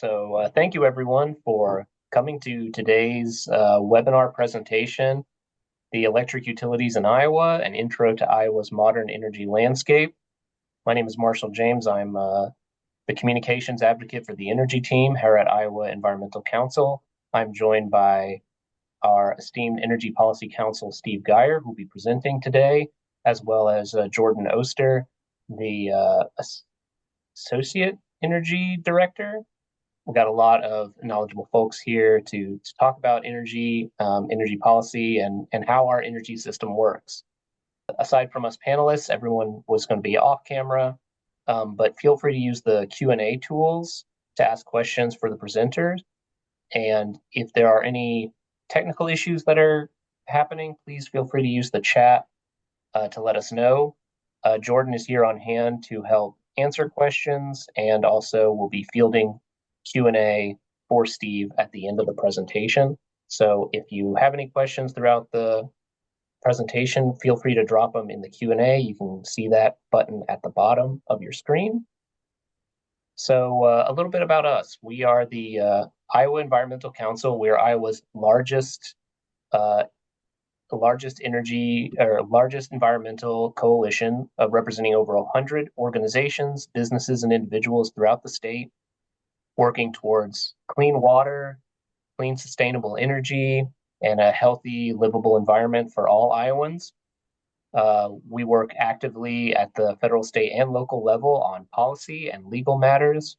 Thank you everyone for coming to today's webinar presentation, The Electric Utilities in Iowa, an intro to Iowa's modern energy landscape. My name is Marshall James. I'm the communications advocate for the energy team here at Iowa Environmental Council. I'm joined by our esteemed Energy Policy Counsel, Steve Geyer, who will be presenting today, as well as Jordan Oster, the Associate Energy Director. We've got a lot of knowledgeable folks here to talk about energy, energy policy, and how our energy system works. Aside from us panelists, everyone was going to be off camera, but feel free to use the Q&A tools to ask questions for the presenters. And if there are any technical issues that are happening, please feel free to use the chat to let us know. Jordan is here on hand to help answer questions, and also will be fielding Q&A for Steve at the end of the presentation. So if you have any questions throughout the presentation, feel free to drop them in the Q&A. You can see that button at the bottom of your screen. So a little bit about us. We are the Iowa Environmental Council. We're Iowa's largest largest environmental coalition, representing over 100 organizations, businesses, and individuals throughout the state, working towards clean water, clean, sustainable energy, and a healthy, livable environment for all Iowans. We work actively at the federal, state, and local level on policy and legal matters.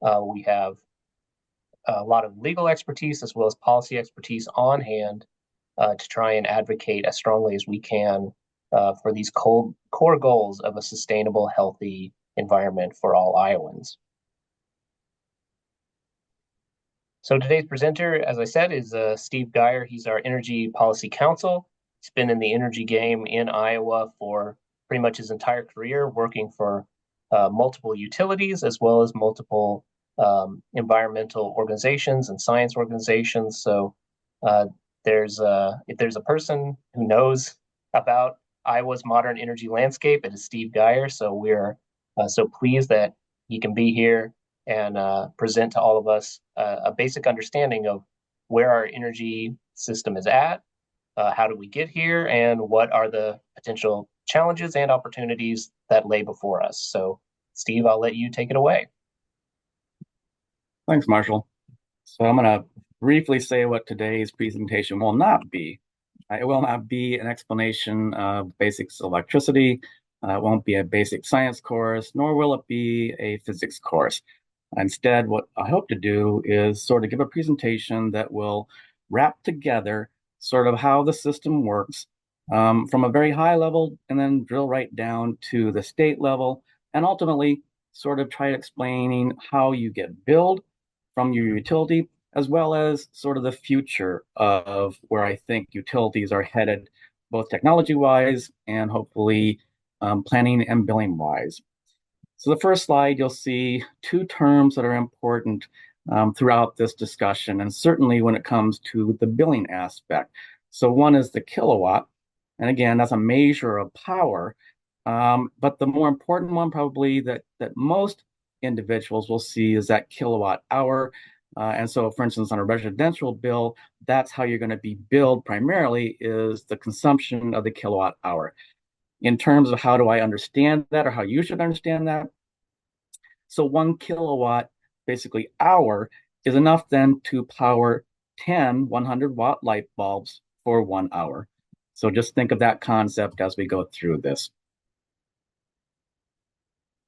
We have a lot of legal expertise as well as policy expertise on hand to try and advocate as strongly as we can for these core goals of a sustainable, healthy environment for all Iowans. So today's presenter, as I said, is Steve Geyer. He's our Energy Policy Counsel. He's been in the energy game in Iowa for pretty much his entire career, working for multiple utilities as well as multiple environmental organizations and science organizations. So if there's a person who knows about Iowa's modern energy landscape, it is Steve Geyer. So we're so pleased that he can be here and present to all of us a basic understanding of where our energy system is at, how do we get here, and what are the potential challenges and opportunities that lay before us. So, Steve, I'll let you take it away. Thanks, Marshall. So I'm going to briefly say what today's presentation will not be. It will not be an explanation of basics of electricity. It won't be a basic science course, nor will it be a physics course. Instead, what I hope to do is sort of give a presentation that will wrap together sort of how the system works from a very high level, and then drill right down to the state level, and ultimately sort of try explaining how you get billed from your utility, as well as sort of the future of where I think utilities are headed, both technology-wise and hopefully planning and billing-wise. So the first slide, you'll see two terms that are important throughout this discussion, and certainly when it comes to the billing aspect. So one is the kilowatt, and again, that's a measure of power, but the more important one probably that most individuals will see is that kilowatt hour. And so, for instance, on a residential bill, that's how you're going to be billed primarily, is the consumption of the kilowatt hour. In terms of how do I understand that, or how you should understand that? So 1 kilowatt, basically hour, is enough then to power 10 100-watt light bulbs for 1 hour. So just think of that concept as we go through this.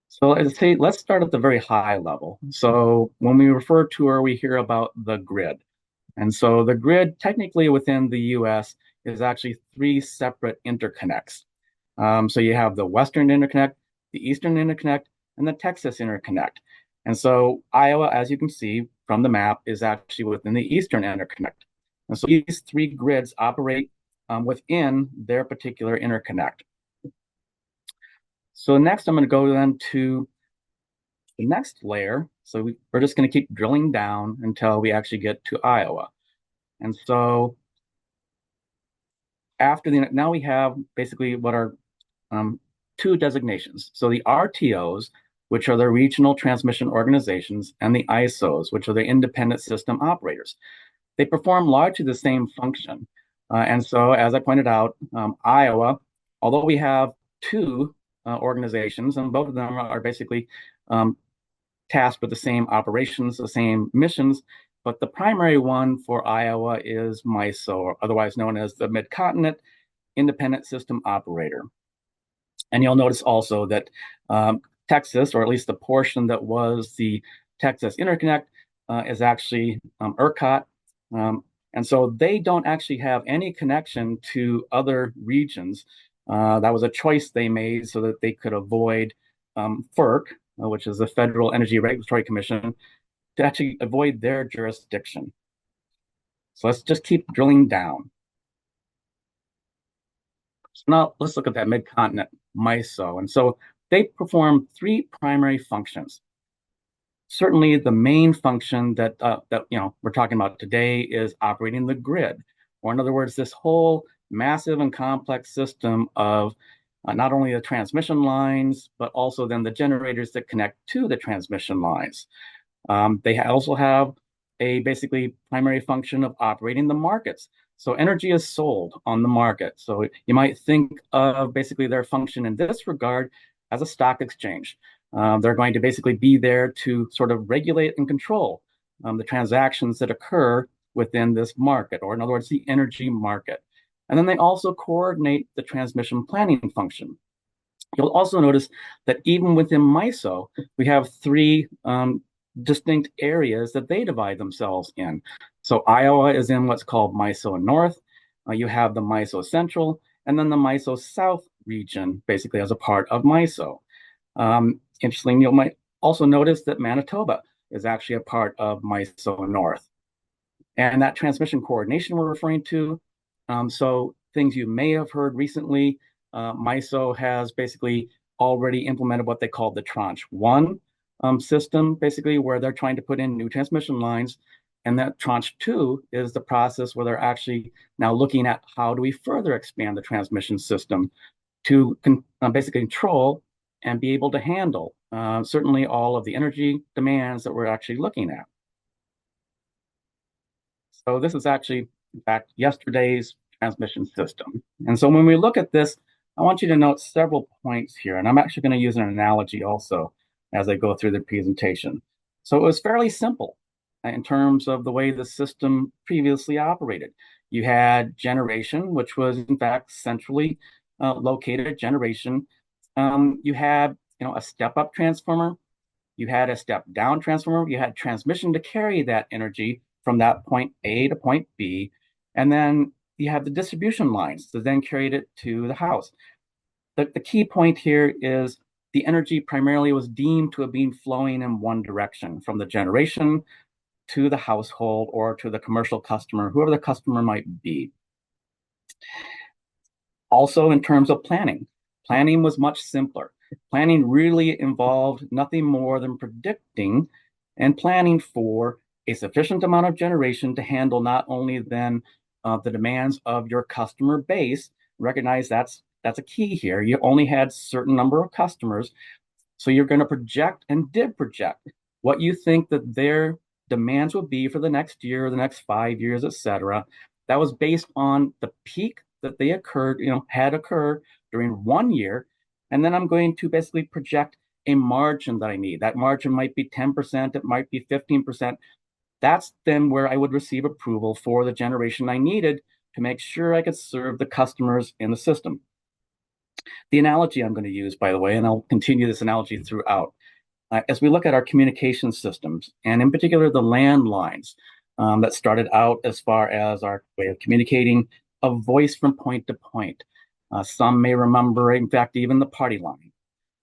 So let's start at the very high level. So when we refer to or we hear about the grid, and so the grid technically within the US is actually 3 separate interconnects. So you have the Western interconnect, the Eastern interconnect, and the Texas interconnect. And so Iowa, as you can see from the map, is actually within the Eastern interconnect. And so these 3 grids operate within their particular interconnect. So next, I'm going to go then to the next layer. So we're just going to keep drilling down until we actually get to Iowa. And so now we have basically what are 2 designations. So the RTOs which are the regional transmission organizations, and the ISOs, which are the independent system operators. They perform largely the same function. And so, as I pointed out, Iowa, although we have two organizations, and both of them are basically um, tasked with the same operations, the same missions, but the primary one for Iowa is MISO, or otherwise known as the Mid-Continent Independent System Operator. And you'll notice also that Texas, or at least the portion that was the Texas Interconnect, is actually ERCOT. And so they don't actually have any connection to other regions. That was a choice they made so that they could avoid FERC, which is the Federal Energy Regulatory Commission, to actually avoid their jurisdiction. So let's just keep drilling down. So now let's look at that mid-continent MISO. And so they perform three primary functions. Certainly, the main function that we're talking about today is operating the grid, or in other words, this whole massive and complex system of not only the transmission lines, but also then the generators that connect to the transmission lines. They also have a basically primary function of operating the markets. So energy is sold on the market. So you might think of basically their function in this regard as a stock exchange. They're going to basically be there to sort of regulate and control the transactions that occur within this market, or in other words, the energy market. And then they also coordinate the transmission planning function. You'll also notice that even within MISO, we have three distinct areas that they divide themselves in. So Iowa is in what's called MISO North. You have the MISO Central, and then the MISO South region, basically as a part of MISO. Interestingly, you might also notice that Manitoba is actually a part of MISO North. And that transmission coordination we're referring to, so things you may have heard recently, MISO has basically already implemented what they call the Tranche 1 system, basically where they're trying to put in new transmission lines. And that Tranche 2 is the process where they're actually now looking at how do we further expand the transmission system to basically control and be able to handle certainly all of the energy demands that we're actually looking at. So this is actually, in fact, yesterday's transmission system. And so when we look at this, I want you to note several points here. And I'm actually going to use an analogy also as I go through the presentation. So it was fairly simple in terms of the way the system previously operated. You had generation, which was in fact centrally located generation. You had a step-up transformer. You had a step-down transformer. You had transmission to carry that energy from that point A to point B. And then you have the distribution lines that then carried it to the house. The key point here is the energy primarily was deemed to have been flowing in one direction, from the generation to the household or to the commercial customer, whoever the customer might be. Also, in terms of planning, planning was much simpler. Planning really involved nothing more than predicting and planning for a sufficient amount of generation to handle not only then the demands of your customer base. Recognize that's a key here. You only had a certain number of customers, so you're going to project and did project what you think that their demands would be for the next year, the next 5 years, etc. That was based on the peak that they had occurred during 1 year. And then I'm going to basically project a margin that I need. That margin might be 10%, it might be 15%. That's then where I would receive approval for the generation I needed to make sure I could serve the customers in the system. The analogy I'm going to use, by the way, and I'll continue this analogy throughout, as we look at our communication systems, and in particular the landlines that started out as far as our way of communicating a voice from point to point. Some may remember, in fact, even the party line.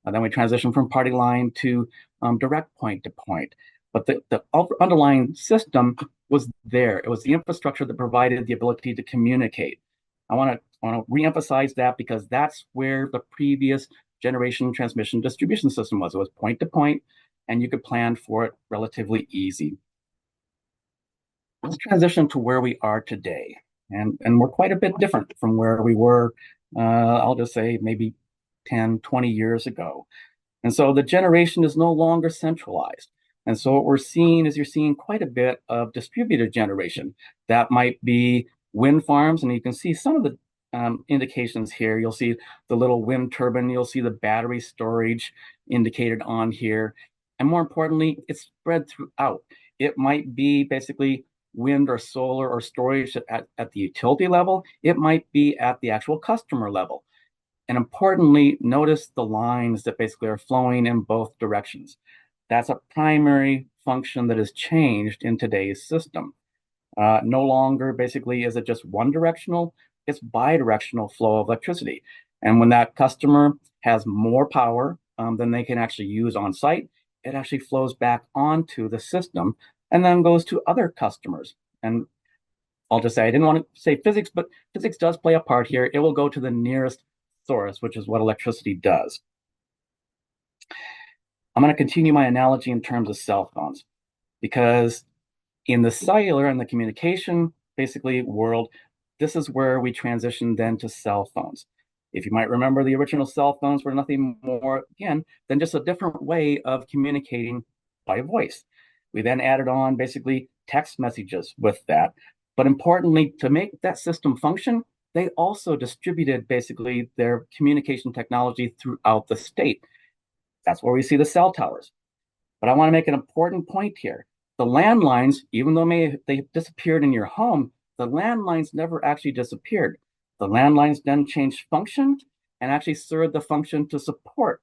Then we transitioned from party line to direct point to point. But the underlying system was there. It was the infrastructure that provided the ability to communicate. I want to reemphasize that because that's where the previous generation transmission distribution system was. It was point to point, and you could plan for it relatively easy. Let's transition to where we are today. And we're quite a bit different from where we were, I'll just say maybe 10, 20 years ago. And so the generation is no longer centralized. And so what we're seeing is you're seeing quite a bit of distributed generation. That might be wind farms, and you can see some of the indications here. You'll see the little wind turbine, you'll see the battery storage indicated on here. And more importantly, it's spread throughout. It might be basically wind or solar or storage at the utility level. It might be at the actual customer level. And importantly, notice the lines that basically are flowing in both directions. That's a primary function that has changed in today's system. No longer basically is it just one directional, it's bidirectional flow of electricity. And when that customer has more power than they can actually use on site, it actually flows back onto the system and then goes to other customers. And I'll just say, I didn't want to say physics, but physics does play a part here. It will go to the nearest source, which is what electricity does. I'm going to continue my analogy in terms of cell phones because in the cellular and the communication basically world, this is where we transition then to cell phones. If you might remember, the original cell phones were nothing more, again, than just a different way of communicating by voice. We then added on basically text messages with that. But importantly, to make that system function, they also distributed basically their communication technology throughout the state. That's where we see the cell towers. But I want to make an important point here. The landlines, even though they disappeared in your home, the landlines never actually disappeared. The landlines then changed function and actually served the function to support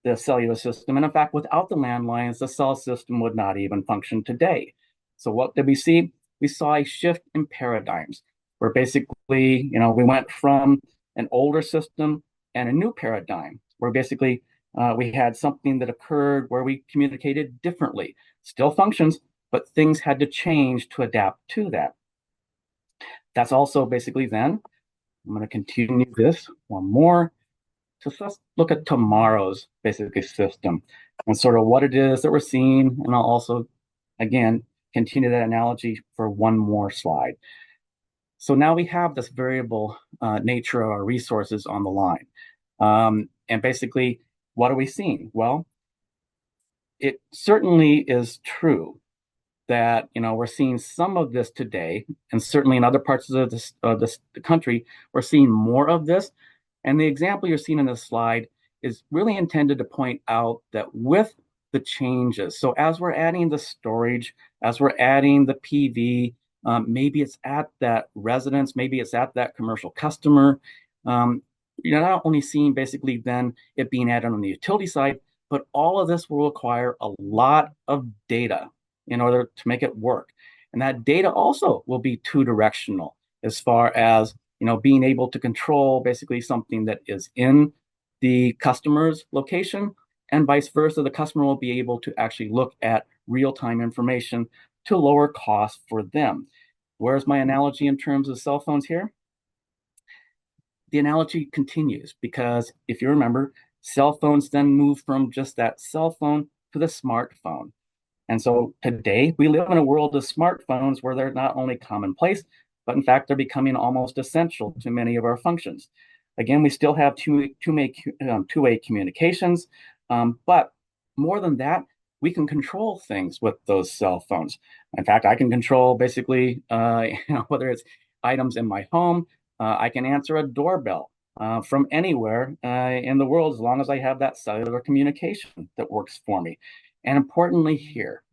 the cellular system. And in fact, without the landlines, the cell system would not even function today. So what did we see? We saw a shift in paradigms where basically, we went from an older system and a new paradigm where basically we had something that occurred where we communicated differently. Still functions, but things had to change to adapt to that. That's also basically then, I'm going to continue this one more. So let's look at tomorrow's basically system and sort of what it is that we're seeing. And I'll also, again, continue that analogy for one more slide. So now we have this variable nature of our resources on the line. And basically, what are we seeing? Well, it certainly is true that we're seeing some of this today, and certainly in other parts of the country, we're seeing more of this. And the example you're seeing in this slide is really intended to point out that with the changes, so as we're adding the storage, as we're adding the PV, maybe it's at that residence, maybe it's at that commercial customer. You're not only seeing basically then it being added on the utility side, but all of this will require a lot of data in order to make it work. And that data also will be two directional as far as being able to control basically something that is in the customer's location, and vice versa. The customer will be able to actually look at real-time information to lower costs for them. Where's my analogy in terms of cell phones here? The analogy continues because if you remember, cell phones then move from just that cell phone to the smartphone. And so today we live in a world of smartphones where they're not only commonplace, but in fact, they're becoming almost essential to many of our functions. Again, we still have two-way communications, but more than that, we can control things with those cell phones. In fact, I can control basically, whether it's items in my home, I can answer a doorbell from anywhere in the world as long as I have that cellular communication that works for me. And importantly here,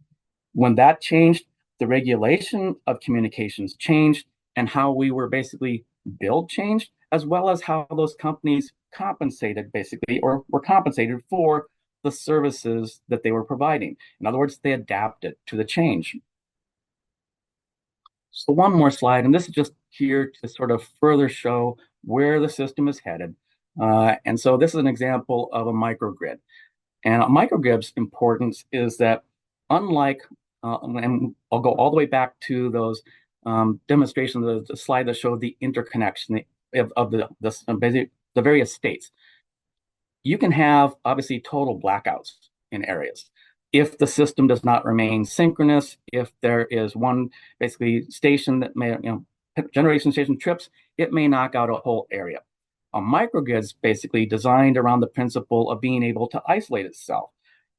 when that changed, the regulation of communications changed and how we were basically billed changed, as well as how those companies compensated basically, or were compensated for the services that they were providing. In other words, they adapted to the change. So one more slide, and this is just here to sort of further show where the system is headed. And so this is an example of a microgrid. And a microgrid's importance is that unlike, and I'll go all the way back to those demonstrations, the slide that showed the interconnection of the various states. You can have obviously total blackouts in areas. If the system does not remain synchronous, if there is one basically station that may, generation station trips, it may knock out a whole area. a microgrid's basically designed around the principle of being able to isolate itself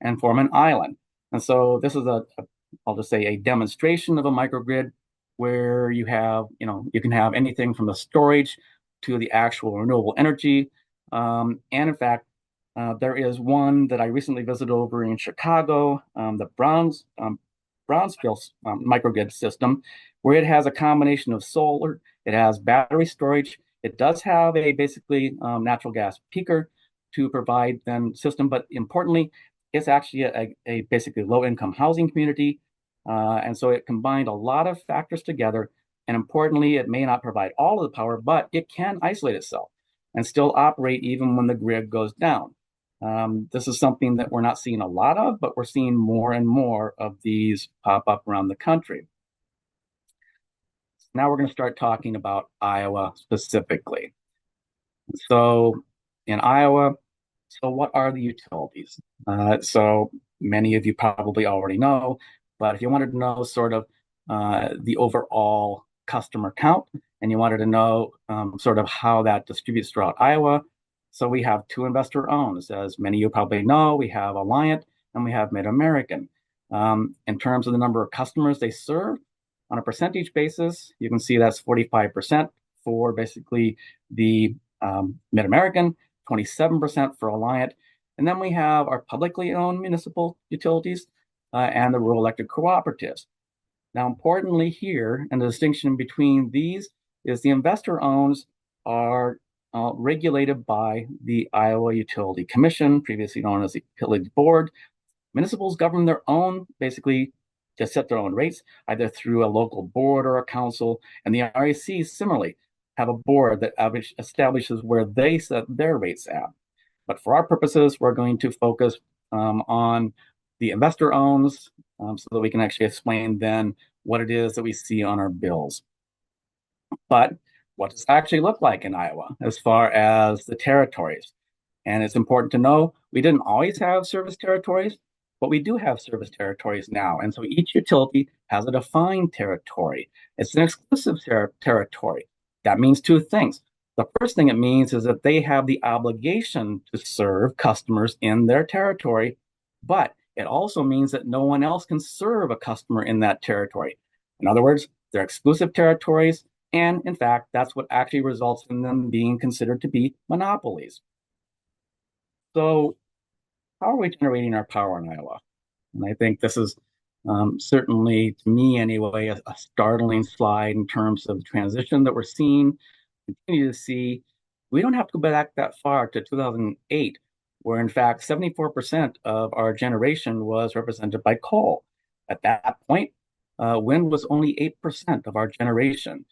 and form an island. And so this is I'll just say a demonstration of a microgrid where you can have anything from the storage to the actual renewable energy. And in fact, there is one that I recently visited over in Chicago, the Brownsville microgrid system, where it has a combination of solar, it has battery storage, it does have a basically natural gas peaker to provide then system, but importantly, it's actually a basically low income housing community. And so it combined a lot of factors together. And importantly, it may not provide all of the power, but it can isolate itself and still operate even when the grid goes down. This is something that we're not seeing a lot of, but we're seeing more and more of these pop up around the country. Now we're going to start talking about Iowa specifically. So in Iowa, so what are the utilities? So many of you probably already know, but if you wanted to know sort of the overall customer count and you wanted to know sort of how that distributes throughout Iowa, so we have two investor owns. As many of you probably know, we have Alliant and we have Mid-American. In terms of the number of customers they serve, on a percentage basis, you can see that's 45% for basically the Mid-American, 27% for Alliant. And then we have our publicly owned municipal utilities and the rural electric cooperatives. Now, importantly here, and the distinction between these is the investor owns are regulated by the Iowa Utility Commission, previously known as the Utility Board. Municipals govern their own, basically, to set their own rates, either through a local board or a council. And the RECs similarly have a board that establishes where they set their rates at. But for our purposes, we're going to focus on the investor owns so that we can actually explain then what it is that we see on our bills. But what does it actually look like in Iowa as far as the territories? And it's important to know we didn't always have service territories, but we do have service territories now. And so each utility has a defined territory. It's an exclusive territory. That means two things. The first thing it means is that they have the obligation to serve customers in their territory, but it also means that no one else can serve a customer in that territory. In other words, they're exclusive territories. And in fact, that's what actually results in them being considered to be monopolies. So how are we generating our power in Iowa? And I think this is certainly, to me anyway, a startling slide in terms of the transition that we're seeing, continue to see. We don't have to go back that far to 2008, where in fact 74% of our generation was represented by coal. At that point, wind was only 8% of our generation.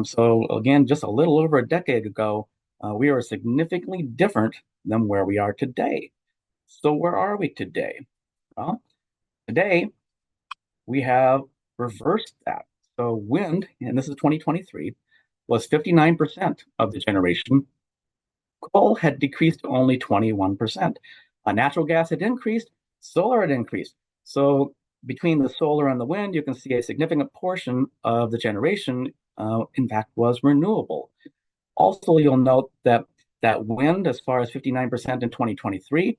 So again, just a little over a decade ago, we are significantly different than where we are today. So where are we today? Well, today we have reversed that. So wind, and this is 2023, was 59% of the generation. Coal had decreased to only 21%. Natural gas had increased, solar had increased. So between the solar and the wind, you can see a significant portion of the generation, in fact, was renewable. Also, you'll note that wind, as far as 59% in 2023,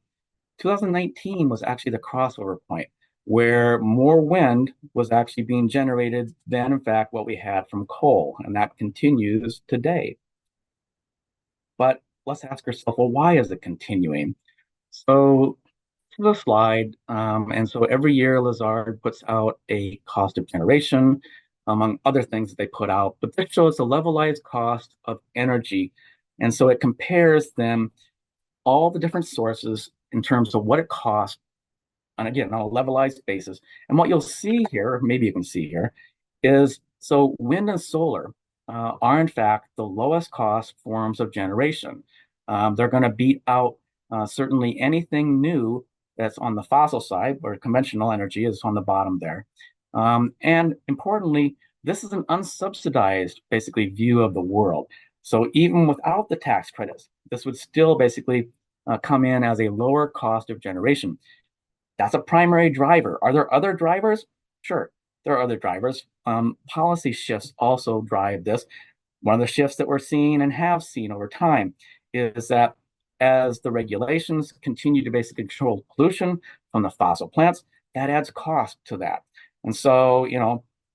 2019 was actually the crossover point where more wind was actually being generated than, in fact, what we had from coal. And that continues today. But let's ask ourselves, well, why is it continuing? So to the slide, and so every year Lazard puts out a cost of generation, among other things that they put out, but this shows the levelized cost of energy. And so it compares them, all the different sources in terms of what it costs, and again, on a levelized basis. And what you'll see here, maybe you can see here, is so wind and solar are in fact the lowest cost forms of generation. They're going to beat out certainly anything new that's on the fossil side, where conventional energy is on the bottom there. And importantly, this is an unsubsidized, basically, view of the world. So even without the tax credits, this would still basically come in as a lower cost of generation. That's a primary driver. Are there other drivers? Sure, there are other drivers. Policy shifts also drive this. One of the shifts that we're seeing and have seen over time is that as the regulations continue to basically control pollution from the fossil plants, that adds cost to that. And so,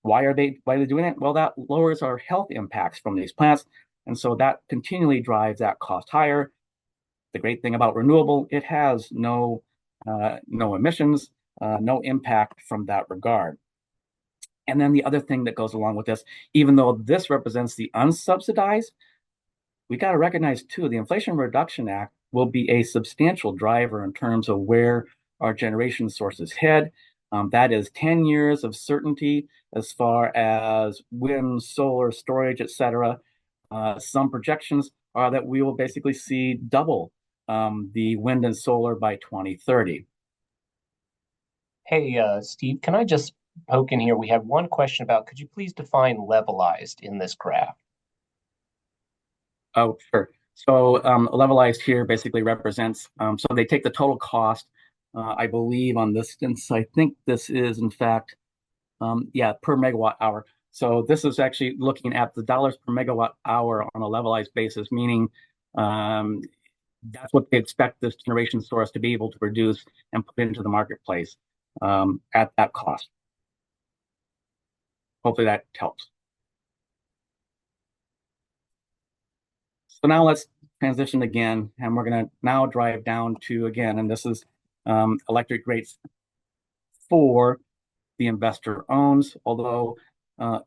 why are they doing it? Well, that lowers our health impacts from these plants. And so that continually drives that cost higher. The great thing about renewable, it has no emissions, no impact from that regard. And then the other thing that goes along with this, even though this represents the unsubsidized, we got to recognize too, the Inflation Reduction Act will be a substantial driver in terms of where our generation sources head. That is 10 years of certainty as far as wind, solar, storage, et cetera. Some projections are that we will basically see double the wind and solar by 2030. Hey, Steve, can I just poke in here? We have one question about could you please define levelized in this graph? Oh, sure. So levelized here basically represents, so they take the total cost, I believe on this instance, I think this is in fact, yeah, per megawatt hour. So this is actually looking at the dollars per megawatt hour on a levelized basis, meaning um, that's what they expect this generation source to be able to produce and put into the marketplace at that cost. Hopefully that helps. So now let's transition again, and we're going to now drive down to again, and this is electric rates for the investor owns. Although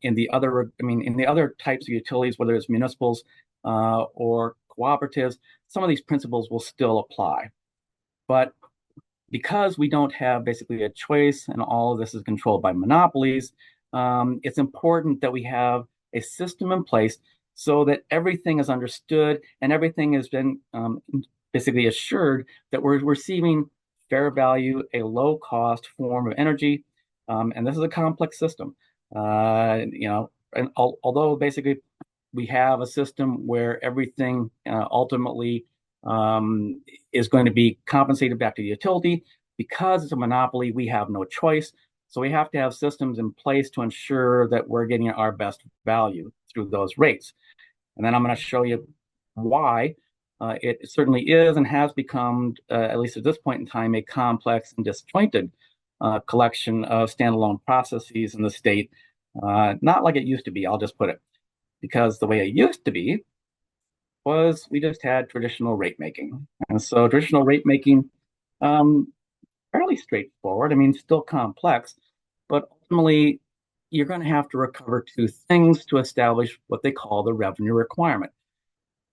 in the other, I mean, in the other types of utilities, whether it's municipals or cooperatives, some of these principles will still apply. But because we don't have basically a choice and all of this is controlled by monopolies, it's important that we have a system in place so that everything is understood and everything has been basically assured that we're receiving fair value, a low cost form of energy. And this is a complex system. And although basically we have a system where everything ultimately is going to be compensated back to the utility. Because it's a monopoly, we have no choice. So we have to have systems in place to ensure that we're getting our best value through those rates. And then I'm going to show you why it certainly is and has become, at least at this point in time, a complex and disjointed collection of standalone processes in the state. Not like it used to be, I'll just put it. Because the way it used to be was we just had traditional rate making. And so traditional rate making, fairly straightforward. I mean, still complex, but ultimately you're going to have to recover two things to establish what they call the revenue requirement.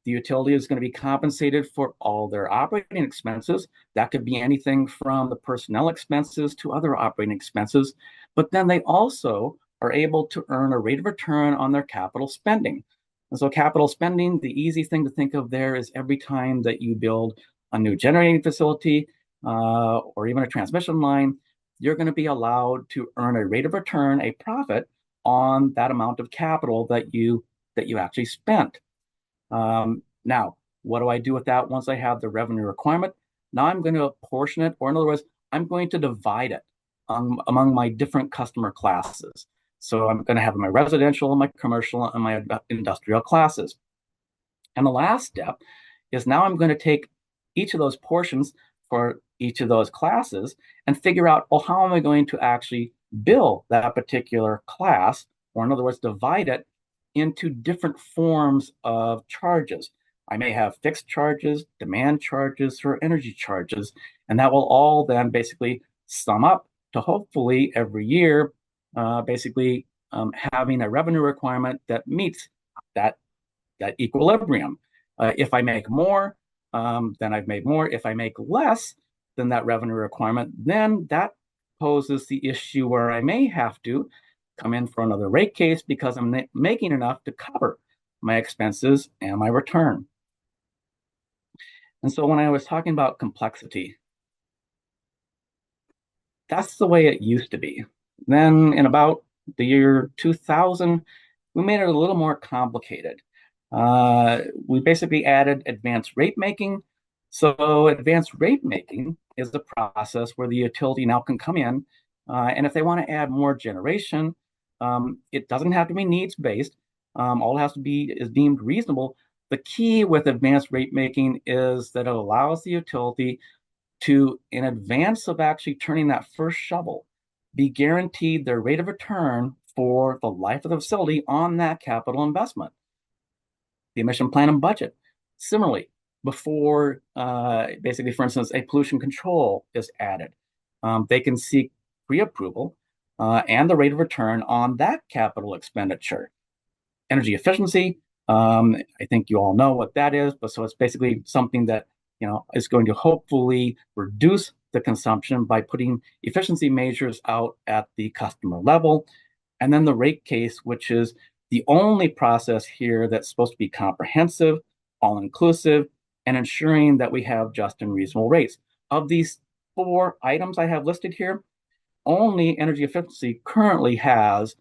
The utility is going to be compensated for all their operating expenses. That could be anything from the personnel expenses to other operating expenses. But then they also are able to earn a rate of return on their capital spending. And so capital spending, the easy thing to think of there is every time that you build a new generating facility or even a transmission line, you're going to be allowed to earn a rate of return, a profit on that amount of capital that you actually spent. Now, what do I do with that once I have the revenue requirement? Now I'm going to apportion it, or in other words, I'm going to divide it among my different customer classes. So I'm going to have my residential, my commercial, and my industrial classes. And the last step is now I'm going to take each of those portions for each of those classes and figure out, well, how am I going to actually bill that particular class, or in other words, divide it into different forms of charges. I may have fixed charges, demand charges, or energy charges, and that will all then basically sum up to hopefully every year, basically having a revenue requirement that meets that equilibrium. If I make more, then I've made more. If I make less than that revenue requirement, then that poses the issue where I may have to come in for another rate case because I'm making enough to cover my expenses and my return. And so when I was talking about complexity, that's the way it used to be. Then in about the year 2000, we made it a little more complicated. We basically added advanced rate making. So advanced rate making is the process where the utility now can come in, and if they want to add more generation, it doesn't have to be needs based. All it has to be is deemed reasonable, The key with advanced rate making is that it allows the utility to, in advance of actually turning that first shovel, be guaranteed their rate of return for the life of the facility on that capital investment. The emission plan and budget. Similarly, before basically, for instance, a pollution control is added, they can seek pre-approval and the rate of return on that capital expenditure. Energy efficiency, I think you all know what that is, but so it's basically something that is going to hopefully reduce the consumption by putting efficiency measures out at the customer level. And then the rate case, which is the only process here that's supposed to be comprehensive, all-inclusive, and ensuring that we have just and reasonable rates. Of these 4 items I have listed here, only energy efficiency currently has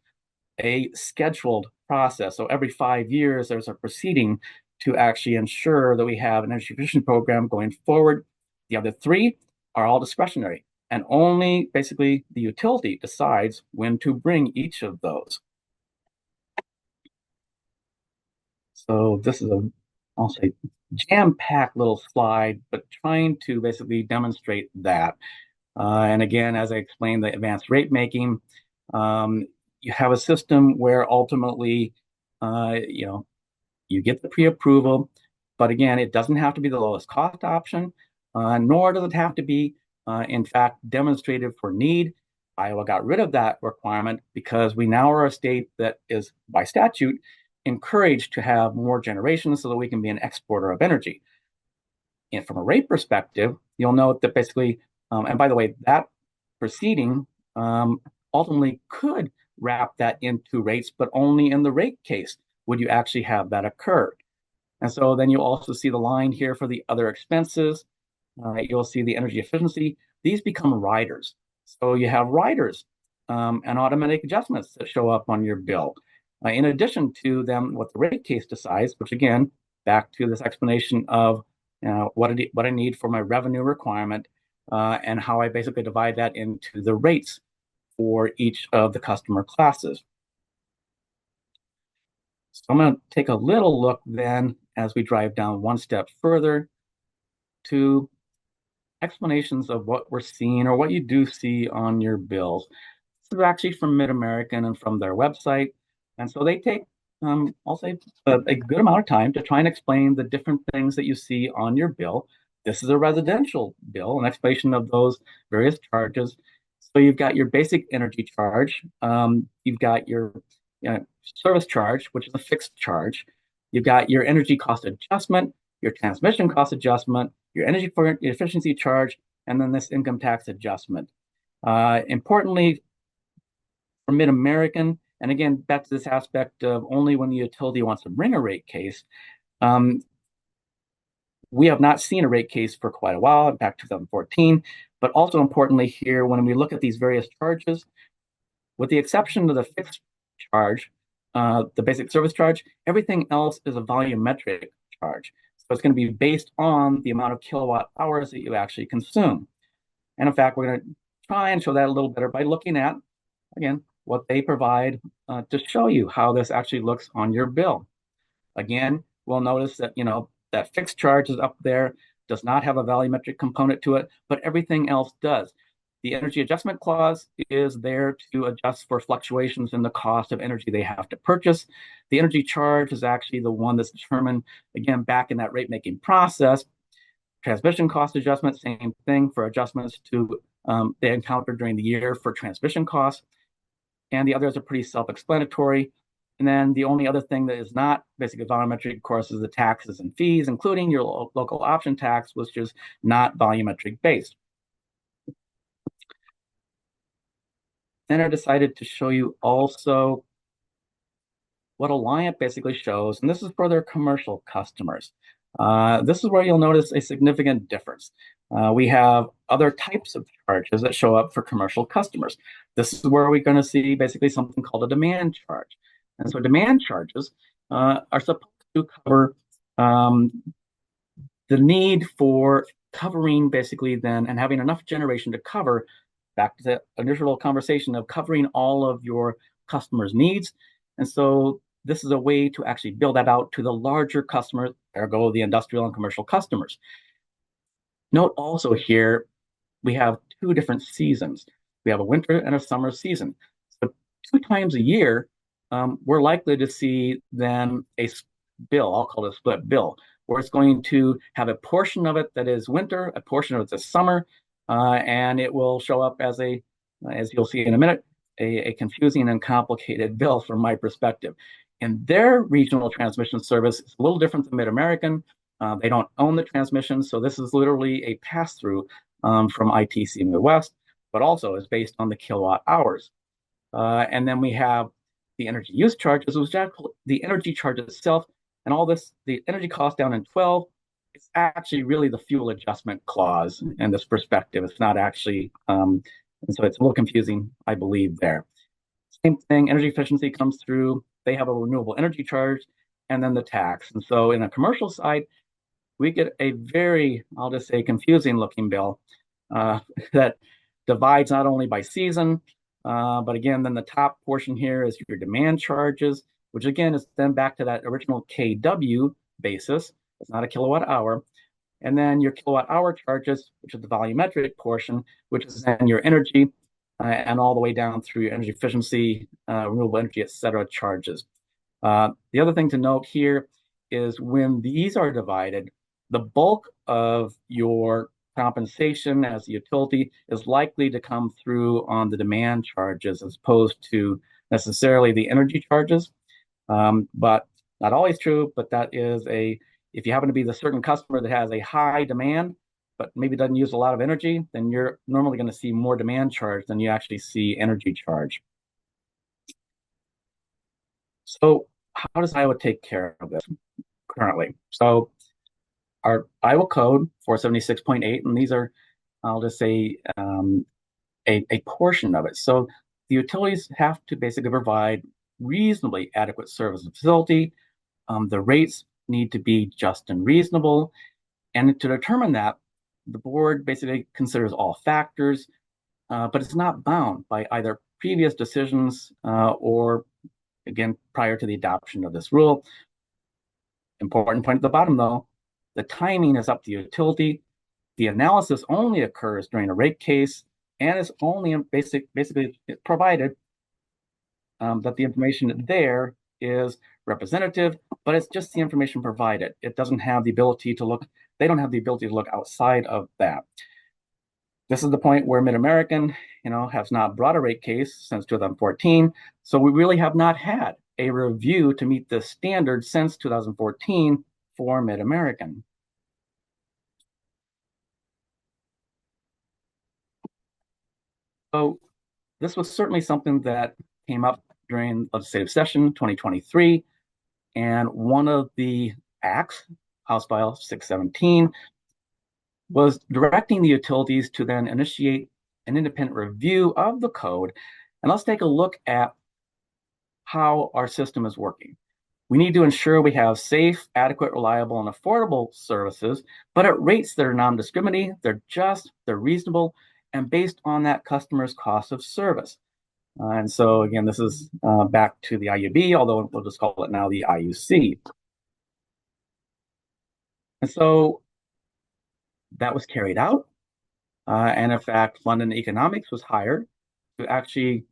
a scheduled process. So every 5 years, there's a proceeding to actually ensure that we have an energy efficiency program going forward. The other 3 are all discretionary, and only basically the utility decides when to bring each of those. So this is I'll say, jam-packed little slide, but trying to basically demonstrate that. And again, as I explained, the advanced rate making, you have a system where ultimately, you get the pre-approval, but again, it doesn't have to be the lowest cost option, nor does it have to be, in fact, demonstrated for need. Iowa got rid of that requirement because we now are a state that is, by statute, encouraged to have more generation so that we can be an exporter of energy. And from a rate perspective, you'll note that basically, and by the way, that proceeding ultimately could wrap that into rates, but only in the rate case would you actually have that occur. And so then you also see the line here for the other expenses. You'll see the energy efficiency. These become riders. So you have riders and automatic adjustments that show up on your bill. In addition to them, what the rate case decides, which again, back to this explanation of what I need for my revenue requirement and how I basically divide that into the rates for each of the customer classes. So I'm going to take a little look then as we drive down one step further to explanations of what we're seeing or what you do see on your bills. This is actually from Mid-American and from their website. And so they take, I'll say, a good amount of time to try and explain the different things that you see on your bill. This is a residential bill, an explanation of those various charges. So you've got your basic energy charge. You've got your service charge, which is a fixed charge. You've got your energy cost adjustment, your transmission cost adjustment, your energy efficiency charge, and then this income tax adjustment. Importantly, for Mid-American, and again, back to this aspect of only when the utility wants to bring a rate case, we have not seen a rate case for quite a while, back to 2014. But also importantly here, when we look at these various charges, with the exception of the fixed charge, the basic service charge, everything else is a volumetric charge. So it's going to be based on the amount of kilowatt hours that you actually consume. And in fact, we're going to try and show that a little better by looking at, again, what they provide to show you how this actually looks on your bill. Again, we'll notice that, that fixed charge is up there, does not have a volumetric component to it, but everything else does. The energy adjustment clause is there to adjust for fluctuations in the cost of energy they have to purchase. The energy charge is actually the one that's determined, again, back in that rate making process. Transmission cost adjustment, same thing for adjustments to they encounter during the year for transmission costs. And the others are pretty self-explanatory. And then the only other thing that is not basically volumetric, of course, is the taxes and fees, including your local option tax, which is not volumetric based. Then I decided to show you also what Alliant basically shows, and this is for their commercial customers. This is where you'll notice a significant difference. We have other types of charges that show up for commercial customers. This is where we're going to see basically something called a demand charge. And so demand charges are supposed to cover the need for covering basically then and having enough generation to cover, back to the initial conversation of covering all of your customers' needs. And so this is a way to actually build that out to the larger customers, ergo the industrial and commercial customers. Note also here, we have two different seasons. We have a winter and a summer season. So 2 times a year, we're likely to see then a bill, I'll call it a split bill, where it's going to have a portion of it that is winter, a portion of it that's summer, and it will show up as as you'll see in a minute, a confusing and complicated bill from my perspective. And their regional transmission service is a little different than Mid-American. They don't own the transmission, so this is literally a pass-through from ITC Midwest, but also is based on the kilowatt hours. And then we have the energy use charges, which is the energy charge itself, and all this, the energy cost down in 12, it's actually really the fuel adjustment clause in this perspective. It's not actually, and so it's a little confusing, I believe, there. Same thing, energy efficiency comes through. They have a renewable energy charge, and then the tax. And so in a commercial side, we get a very, I'll just say, confusing looking bill that divides not only by season, but again, then the top portion here is your demand charges, which again is then back to that original KW basis. It's not a kilowatt hour. And then your kilowatt hour charges, which is the volumetric portion, which is then your energy and all the way down through your energy efficiency, renewable energy, et cetera, charges. The other thing to note here is when these are divided, the bulk of your compensation as a utility is likely to come through on the demand charges as opposed to necessarily the energy charges. But not always true, but that is if you happen to be the certain customer that has a high demand, but maybe doesn't use a lot of energy, then you're normally going to see more demand charge than you actually see energy charge. So how does Iowa take care of this currently? So our Iowa code 476.8, and these are, I'll just say, a portion of it. So the utilities have to basically provide reasonably adequate service and facility. The rates need to be just and reasonable. And to determine that, the board basically considers all factors, but it's not bound by either previous decisions or, again, prior to the adoption of this rule. Important point at the bottom, though, the timing is up to the utility. The analysis only occurs during a rate case and is only basically provided that the information there is representative, but it's just the information provided. It doesn't have the ability to look, they don't have the ability to look outside of that. This is the point where Mid-American, has not brought a rate case since 2014. So we really have not had a review to meet the standard since 2014 for Mid-American. So this was certainly something that came up during legislative session 2023. And one of the acts, House File 617, was directing the utilities to then initiate an independent review of the code. And let's take a look at how our system is working. We need to ensure we have safe, adequate, reliable, and affordable services, but at rates that are non-discriminating, they're just, they're reasonable, and based on that customer's cost of service. And so again, this is back to the IUB, although we'll just call it now the IUC. And so that was carried out. And in fact, London Economics was hired to actually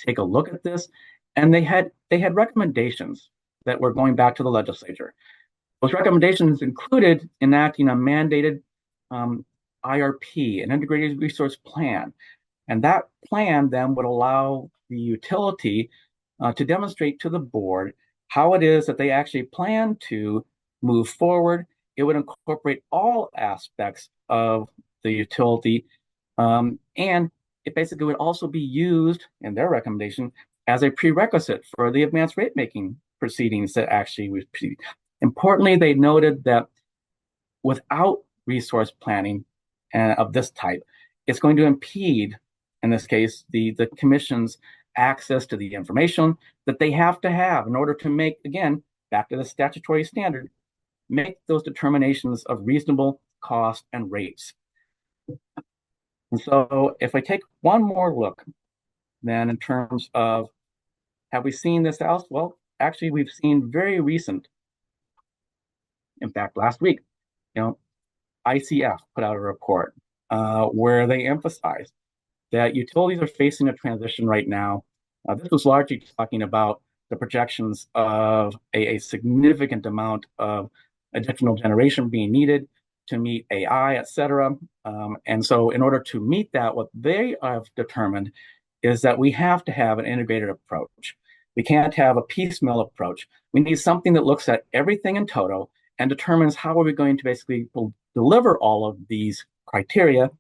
take a look at this. And they had recommendations that were going back to the legislature. Those recommendations included enacting a mandated IRP, an integrated resource plan. And that plan then would allow the utility to demonstrate to the board how it is that they actually plan to move forward. It would incorporate all aspects of the utility, and it basically would also be used in their recommendation as a prerequisite for the advanced rate making proceedings that actually would proceed. Importantly, they noted that without resource planning of this type, it's going to impede, in this case, the commission's access to the information that they have to have in order to make, again, back to the statutory standard, make those determinations of reasonable cost and rates. And so if I take one more look, then in terms of, have we seen this else? Well, actually we've seen very recent, in fact, last week, you know, ICF put out a report where they emphasized that utilities are facing a transition right now. This was largely talking about the projections of a significant amount of additional generation being needed to meet AI, et cetera. And so, in order to meet that, what they have determined is that we have to have an integrated approach. We can't have a piecemeal approach. We need something that looks at everything in total and determines how are we going to basically deliver all of these criteria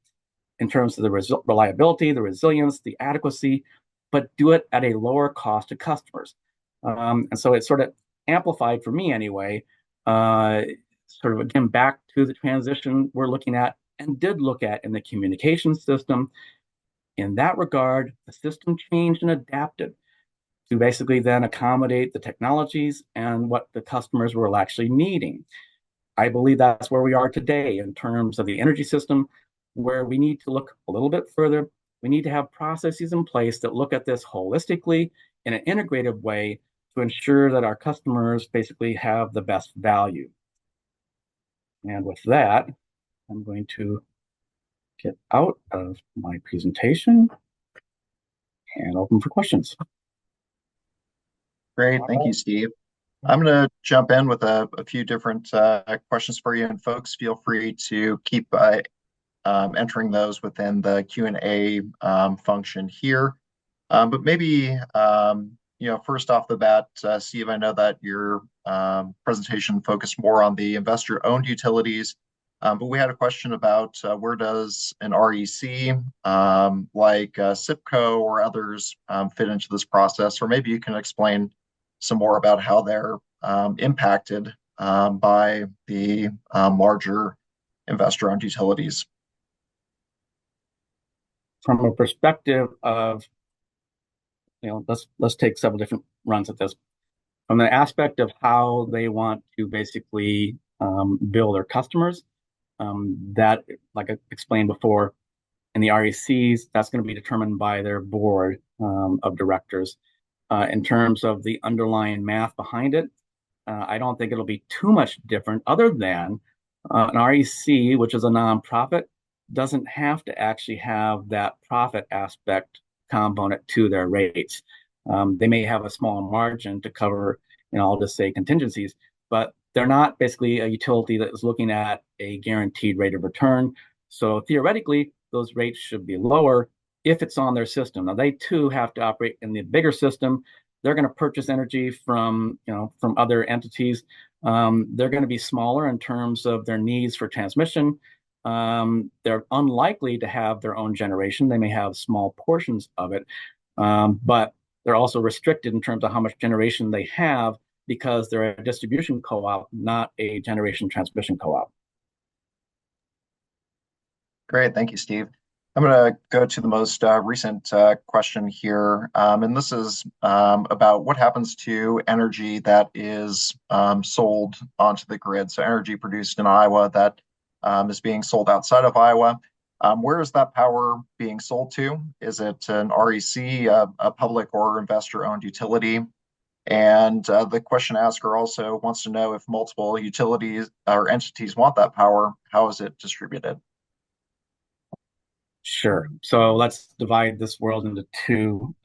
in terms of the reliability, the resilience, the adequacy, but do it at a lower cost to customers. And so it sort of amplified for me anyway, sort of again back to the transition we're looking at and did look at in the communication system. In that regard, the system changed and adapted to basically then accommodate the technologies and what the customers were actually needing. I believe that's where we are today in terms of the energy system, where we need to look a little bit further. We need to have processes in place that look at this holistically in an integrated way to ensure that our customers basically have the best value. And with that, I'm going to get out of my presentation and open for questions. Great. Thank you, Steve. I'm going to jump in with a few different questions for you, and folks, feel free to keep entering those within the Q&A function here. But maybe, first off the bat, Steve, I know that your presentation focused more on the investor-owned utilities, but we had a question about where does an REC like SIPCO or others fit into this process, or maybe you can explain some more about how they're impacted by the larger investor-owned utilities. From a perspective of, let's take several different runs at this. From the aspect of how they want to basically bill their customers, that, like I explained before, in the RECs, that's going to be determined by their board of directors. In terms of the underlying math behind it, I don't think it'll be too much different, other than an REC, which is a nonprofit, doesn't have to actually have that profit aspect component to their rates. They may have a small margin to cover, I'll just say contingencies, but they're not basically a utility that is looking at a guaranteed rate of return. So theoretically, those rates should be lower if it's on their system. Now, they too have to operate in the bigger system. They're going to purchase energy from other entities. They're going to be smaller in terms of their needs for transmission. They're unlikely to have their own generation. They may have small portions of it, but they're also restricted in terms of how much generation they have because they're a distribution co-op, not a generation transmission co-op. Great. Thank you, Steve. I'm going to go to the most recent question here. And this is about what happens to energy that is sold onto the grid. So energy produced in Iowa that is being sold outside of Iowa. Where is that power being sold to? Is it an REC, a public or investor-owned utility? And the question asker also wants to know if multiple utilities or entities want that power, how is it distributed? Sure. So let's divide this world into two.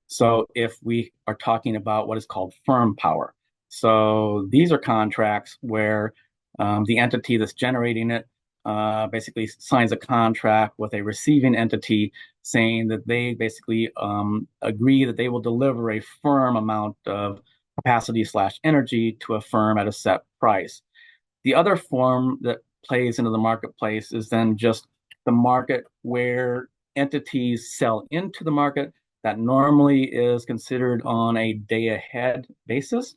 So if we are talking about what is called firm power, so these are contracts where the entity that's generating it basically signs a contract with a receiving entity saying that they basically agree that they will deliver a firm amount of capacity/energy to a firm at a set price. The other form that plays into the marketplace is then just the market where entities sell into the market. That normally is considered on a day ahead basis.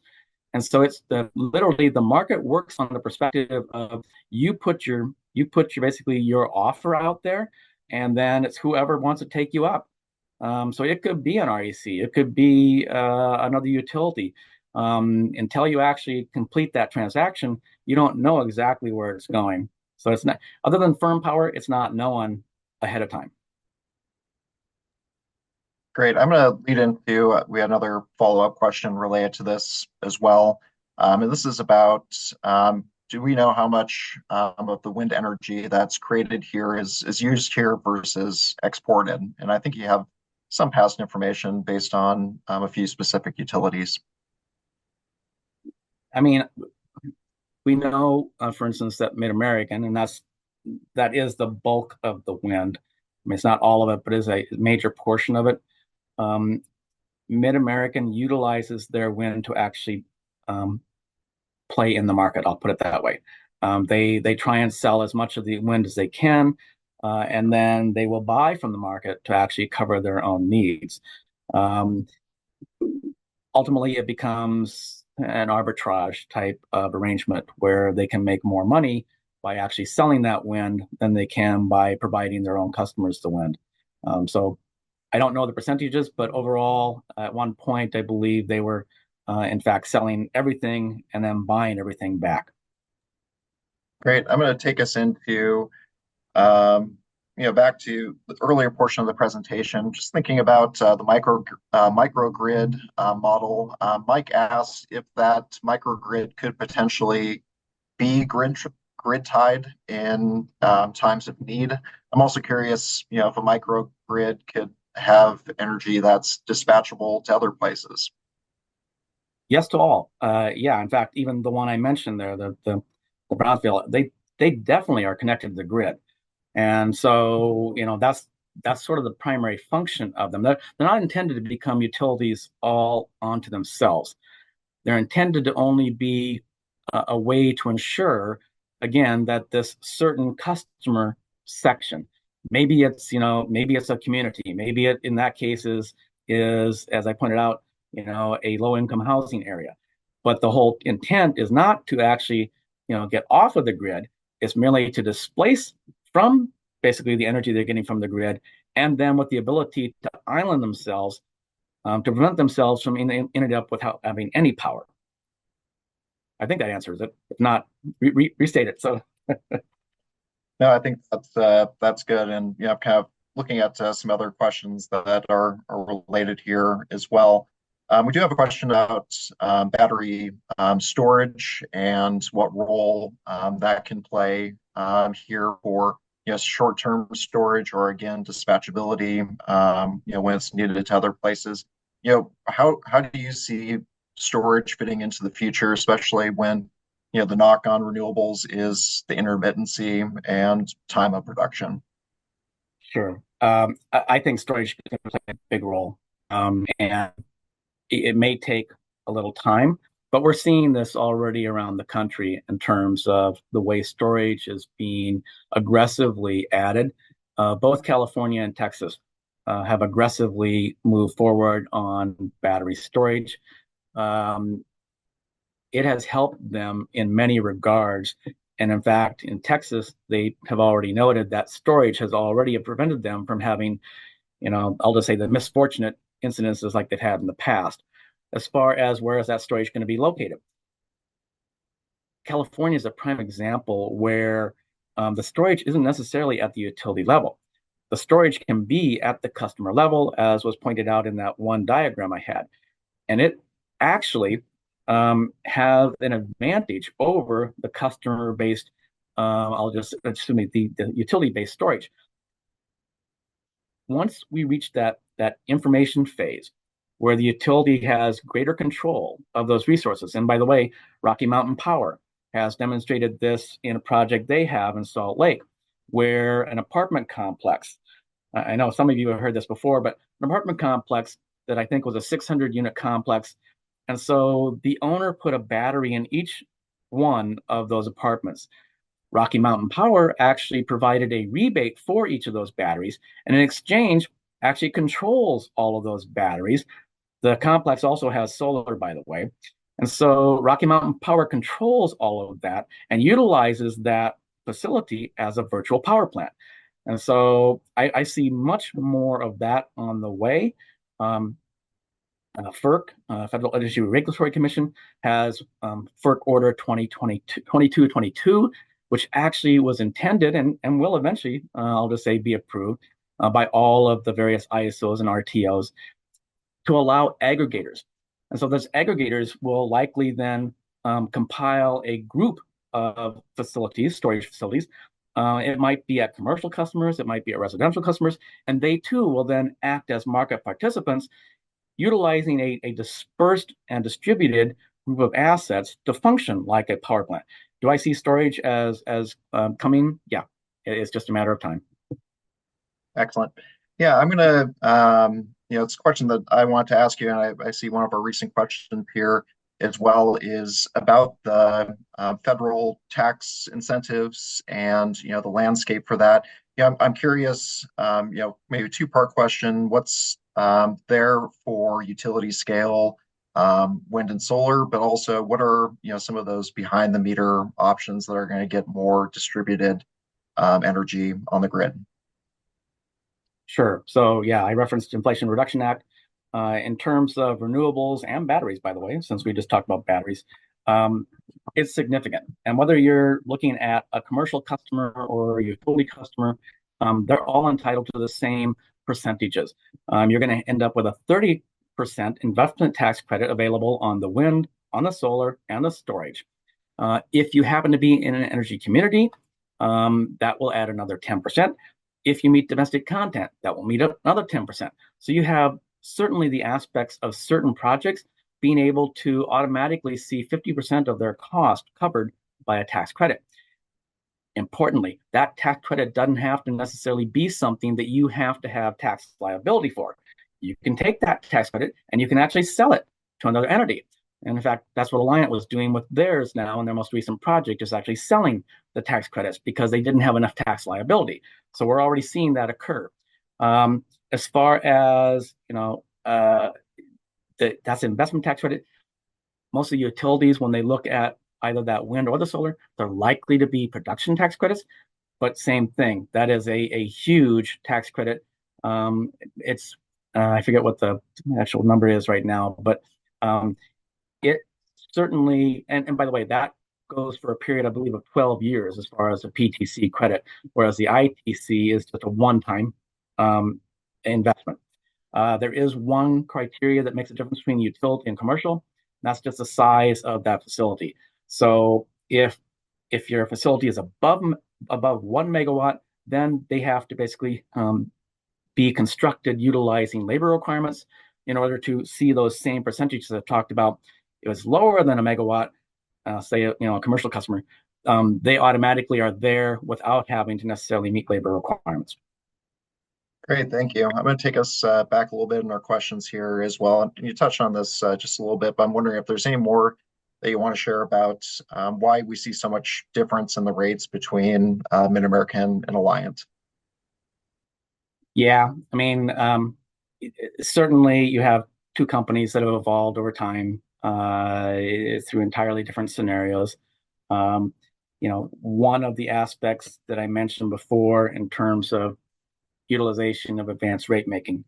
And so it's literally the market works on the perspective of you put your basically your offer out there, and then it's whoever wants to take you up. So it could be an REC, it could be another utility. Until you actually complete that transaction, you don't know exactly where it's going. So it's not, other than firm power, it's not known ahead of time. Great. I'm going to lead into, we had another follow-up question related to this as well. And this is about, do we know how much of the wind energy that's created here is used here versus exported? And I think you have some past information based on a few specific utilities. I mean, we know, for instance, that Mid-American, and that is the bulk of the wind. I mean, it's not all of it, but is a major portion of it. Um, Mid-American utilizes their wind to actually um, play in the market. I'll put it that way. They try and sell as much of the wind as they can, and then they will buy from the market to actually cover their own needs. Um, Ultimately, it becomes an arbitrage type of arrangement where they can make more money by actually selling that wind than they can by providing their own customers the wind. So I don't know the percentages, but overall, at one point, I believe they were, in fact, selling everything and then buying everything back. Great. I'm going to take us into Um, back to the earlier portion of the presentation, just thinking about the microgrid model. Mike asked if that microgrid could potentially be grid tied in times of need. I'm also curious, if a microgrid could have energy that's dispatchable to other places. Yes to all. Yeah, in fact, even the one I mentioned there, the Brownsville, they definitely are connected to the grid. And so, that's sort of the primary function of them. They're not intended to become utilities all onto themselves. They're intended to only be a way to ensure, again, that this certain customer section, maybe it's a community, maybe it in that case is as I pointed out, a low income housing area. But the whole intent is not to actually, get off of the grid. It's merely to displace from basically the energy they're getting from the grid, and then with the ability to island themselves to prevent themselves from ending up without having any power. I think that answers it. If not, restate it. So No, I think that's good, and kind of looking at some other questions that are related here as well. We do have a question about battery storage and what role that can play here for short-term storage or again dispatchability when it's needed to other places. How do you see storage fitting into the future, especially when the knock on renewables is the intermittency and time of production? sure. I think storage can play a big role, and it may take a little time, but we're seeing this already around the country in terms of the way storage is being aggressively added. Both California and Texas have aggressively moved forward on battery storage. Um, it has helped them in many regards. And in fact, in Texas, they have already noted that storage has already prevented them from having, I'll just say the misfortunate incidences like they've had in the past. As far as where is that storage going to be located? California is a prime example where the storage isn't necessarily at the utility level. The storage can be at the customer level, as was pointed out in that one diagram I had. And it actually have an advantage over the customer-based, I'll just assume the utility-based storage. Once we reach that information phase where the utility has greater control of those resources, and by the way, Rocky Mountain Power has demonstrated this in a project they have in Salt Lake, where an apartment complex, I know some of you have heard this before, but an apartment complex that I think was a 600 unit complex. And so the owner put a battery in each one of those apartments. Rocky Mountain Power actually provided a rebate for each of those batteries, and in exchange, actually controls all of those batteries. The complex also has solar, by the way. And so Rocky Mountain Power controls all of that and utilizes that facility as a virtual power plant. And so I see much more of that on the way. FERC, Federal Energy Regulatory Commission, has FERC Order 2222, which actually was intended and will eventually, I'll just say, be approved by all of the various ISOs and RTOs to allow aggregators. And so those aggregators will likely then compile a group of facilities, storage facilities. It might be at commercial customers, it might be at residential customers, and they too will then act as market participants, utilizing a dispersed and distributed group of assets to function like a power plant. Do I see storage as coming? Yeah, it's just a matter of time. Excellent. Yeah, I'm gonna, it's a question that I want to ask you, and I see one of our recent questions here as well is about the federal tax incentives and the landscape for that. Yeah, I'm curious. Maybe a two-part question. What's there for utility scale wind and solar, but also what are some of those behind the meter options that are going to get more distributed energy on the grid? Sure. So yeah, I referenced Inflation Reduction Act. In terms of renewables and batteries, by the way, since we just talked about batteries, it's significant. And whether you're looking at a commercial customer or a utility customer, they're all entitled to the same percentages. You're going to end up with a 30% investment tax credit available on the wind, on the solar, and the storage. If you happen to be in an energy community, that will add another 10%. If you meet domestic content, that will meet up another 10%. So you have certainly the aspects of certain projects being able to automatically see 50% of their cost covered by a tax credit. Importantly, that tax credit doesn't have to necessarily be something that you have to have tax liability for. You can take that tax credit and you can actually sell it to another entity. And in fact, that's what Alliant was doing with theirs now in their most recent project, is actually selling the tax credits because they didn't have enough tax liability. So we're already seeing that occur. As far as, that's investment tax credit, most of the utilities, when they look at either that wind or the solar, they're likely to be production tax credits, but same thing. That is a huge tax credit. It's, I forget what the actual number is right now, but it certainly, and by the way, that goes for a period, I believe, of 12 years as far as a PTC credit, whereas the ITC is just a one-time investment. There is one criteria that makes a difference between utility and commercial. And that's just the size of that facility. So if your facility is above 1 megawatt, then they have to basically be constructed utilizing labor requirements in order to see those same percentages I've talked about. If it's lower than a megawatt, say a commercial customer, they automatically are there without having to necessarily meet labor requirements. Great, thank you. I'm going to take us back a little bit in our questions here as well. And you touched on this just a little bit, but I'm wondering if there's any more that you want to share about why we see so much difference in the rates between Mid-American and Alliant. Yeah, I mean, certainly you have two companies that have evolved over time through entirely different scenarios. One of the aspects that I mentioned before in terms of utilization of advanced rate making.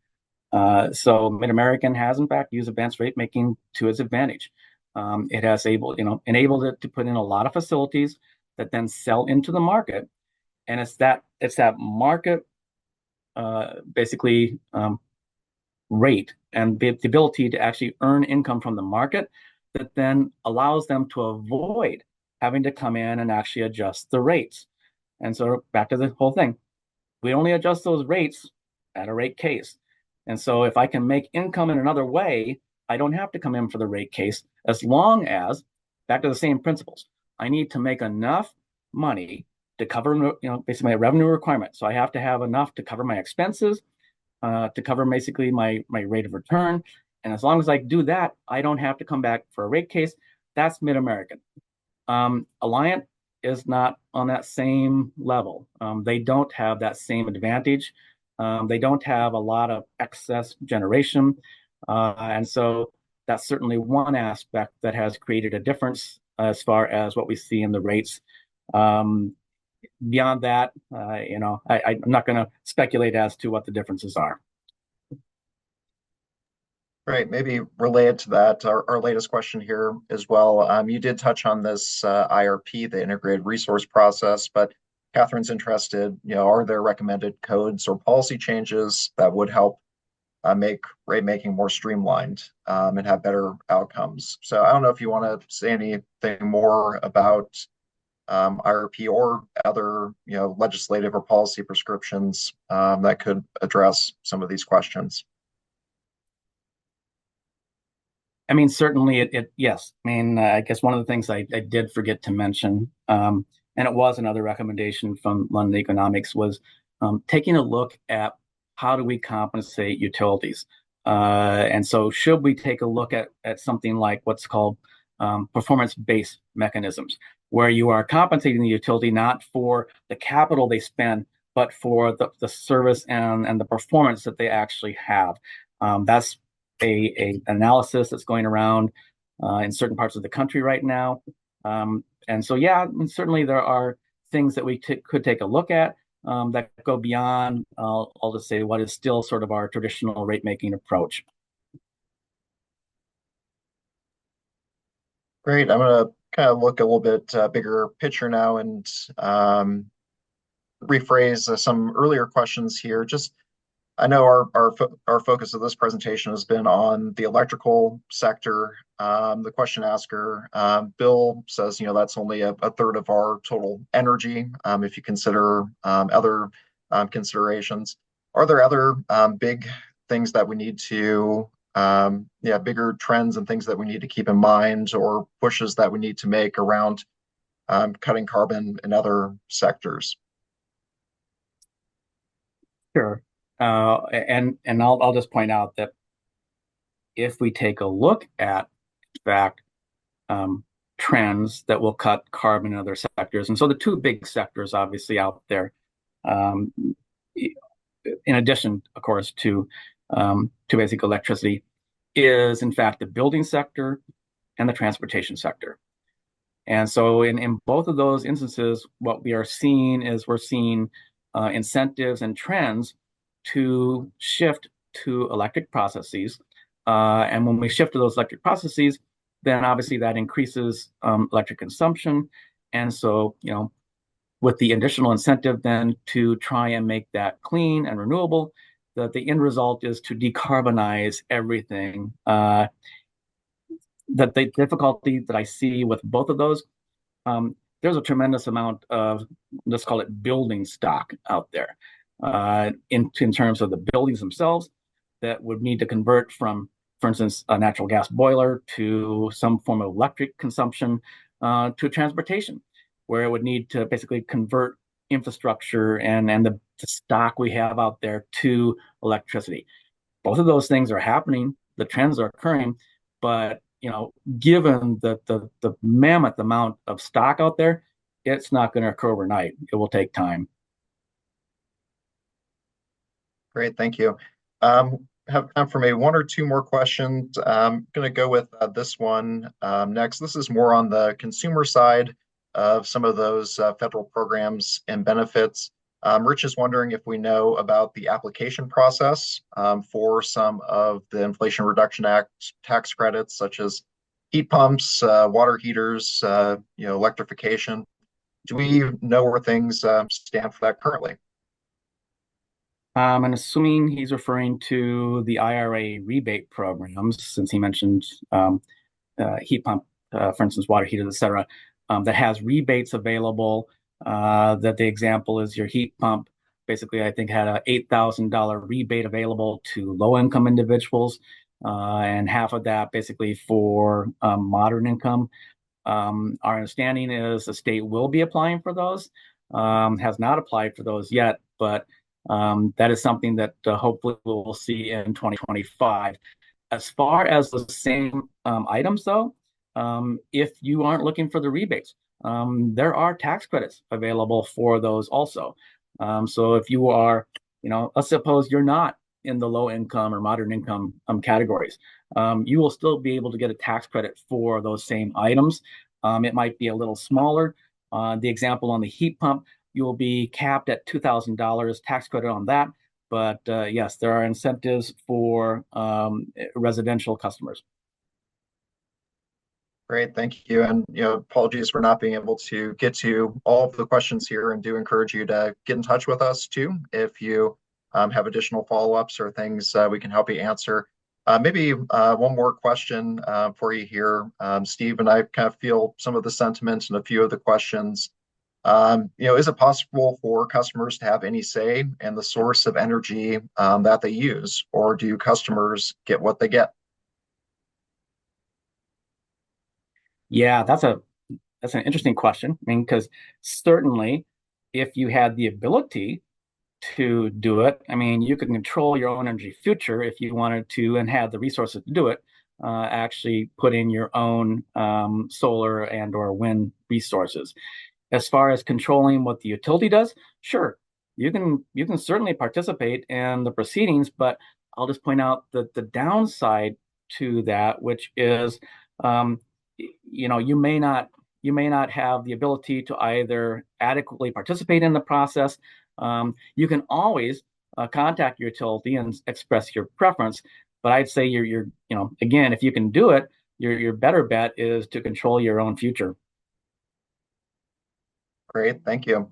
So Mid-American has in fact used advanced rate making to its advantage. It has enabled it to put in a lot of facilities that then sell into the market, and it's that market basically rate and the ability to actually earn income from the market that then allows them to avoid having to come in and actually adjust the rates. And so back to the whole thing, we only adjust those rates at a rate case. And so if I can make income in another way, I don't have to come in for the rate case, as long as, back to the same principles, I need to make enough money to cover, basically my revenue requirement. So I have to have enough to cover my expenses, to cover basically my rate of return. And as long as I do that, I don't have to come back for a rate case. That's Mid-American. Alliant is not on that same level. They don't have that same advantage. They don't have a lot of excess generation. And so that's certainly one aspect that has created a difference as far as what we see in the rates. Beyond that, I'm not going to speculate as to what the differences are. Great. Maybe related to that, our latest question here as well. You did touch on this IRP, the integrated resource process, but Catherine's interested, are there recommended codes or policy changes that would help make rate making more streamlined and have better outcomes? So I don't know if you want to say anything more about IRP or other, legislative or policy prescriptions that could address some of these questions. I mean, certainly yes. I mean, I guess one of the things I did forget to mention, and it was another recommendation from London Economics, was taking a look at how do we compensate utilities. And so should we take a look at something like what's called performance-based mechanisms, where you are compensating the utility not for the capital they spend, but for the service and the performance that they actually have. That's a analysis that's going around in certain parts of the country right now. And so, yeah, certainly there are things that we could take a look at that go beyond, I'll just say, what is still sort of our traditional rate making approach. Great. I'm going to kind of look a little bit bigger picture now and rephrase some earlier questions here. Just I know our focus of this presentation has been on the electrical sector. The question asker, Bill, says, that's only a third of our total energy if you consider other considerations. Are there other big things that we need to, bigger trends and things that we need to keep in mind, or pushes that we need to make around cutting carbon in other sectors? Sure. And I'll just point out that if we take a look at, in fact, trends that will cut carbon in other sectors, and so the two big sectors obviously out there, in addition, of course, to basic electricity, is in fact the building sector and the transportation sector. And so in both of those instances, what we are seeing is we're seeing incentives and trends to shift to electric processes. And when we shift to those electric processes, then obviously that increases electric consumption. And so, with the additional incentive then to try and make that clean and renewable, that the end result is to decarbonize everything. That the difficulty that I see with both of those, there's a tremendous amount of, let's call it, building stock out there in terms of the buildings themselves that would need to convert from, for instance, a natural gas boiler to some form of electric consumption to transportation, where it would need to basically convert infrastructure and the stock we have out there to electricity. Both of those things are happening. The trends are occurring, but given the mammoth amount of stock out there, it's not going to occur overnight. It will take time. Great, thank you. Have time for maybe one or two more questions. I'm going to go with this one next. This is more on the consumer side of some of those federal programs and benefits. Rich is wondering if we know about the application process for some of the Inflation Reduction Act tax credits, such as heat pumps, water heaters, electrification. Do we know where things stand for that currently? I'm assuming he's referring to the IRA rebate programs, since he mentioned heat pump, for instance, water heaters, et cetera, that has rebates available. That the example is your heat pump. Basically, I think had a $8,000 rebate available to low-income individuals, and half of that basically for moderate income. Our understanding is the state will be applying for those, has not applied for those yet, but that is something that hopefully we'll see in 2025. As far as the same items, though, if you aren't looking for the rebates, there are tax credits available for those also. So if you are, let's suppose you're not in the low income or moderate income categories, you will still be able to get a tax credit for those same items. It might be a little smaller. The example on the heat pump, you will be capped at $2,000 tax credit on that. But yes, there are incentives for residential customers. Great, thank you. And apologies for not being able to get to all of the questions here, and do encourage you to get in touch with us too if you have additional follow-ups or things we can help you answer. Maybe one more question for you here. Steve and I kind of feel some of the sentiments and a few of the questions. Is it possible for customers to have any say in the source of energy that they use, or do customers get what they get? Yeah, that's an interesting question. I mean, because certainly if you had the ability to do it, I mean, you could control your own energy future if you wanted to and had the resources to do it. Actually put in your own solar and or wind resources. As far as controlling what the utility does, sure, you can certainly participate in the proceedings, but I'll just point out that the downside to that, which is, um, you may not have the ability to either adequately participate in the process. You can always contact your utility and express your preference, but I'd say again, if you can do it, your better bet is to control your own future. Great, thank you.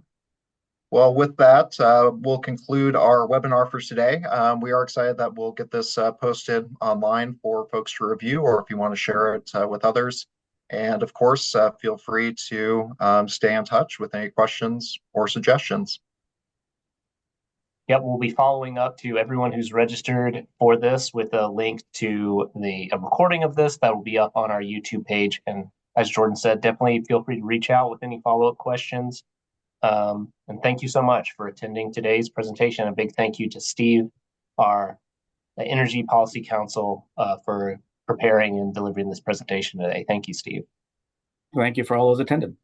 Well, with that, we'll conclude our webinar for today. We are excited that we'll get this posted online for folks to review, or if you want to share it with others. And of course, feel free to stay in touch with any questions or suggestions. Yep, we'll be following up to everyone who's registered for this with a link to a recording of this that will be up on our YouTube page. And as Jordan said, definitely feel free to reach out with any follow-up questions. And thank you so much for attending today's presentation. A big thank you to Steve, the Energy Policy Counsel, for preparing and delivering this presentation today. Thank you, Steve. Thank you for all those attended.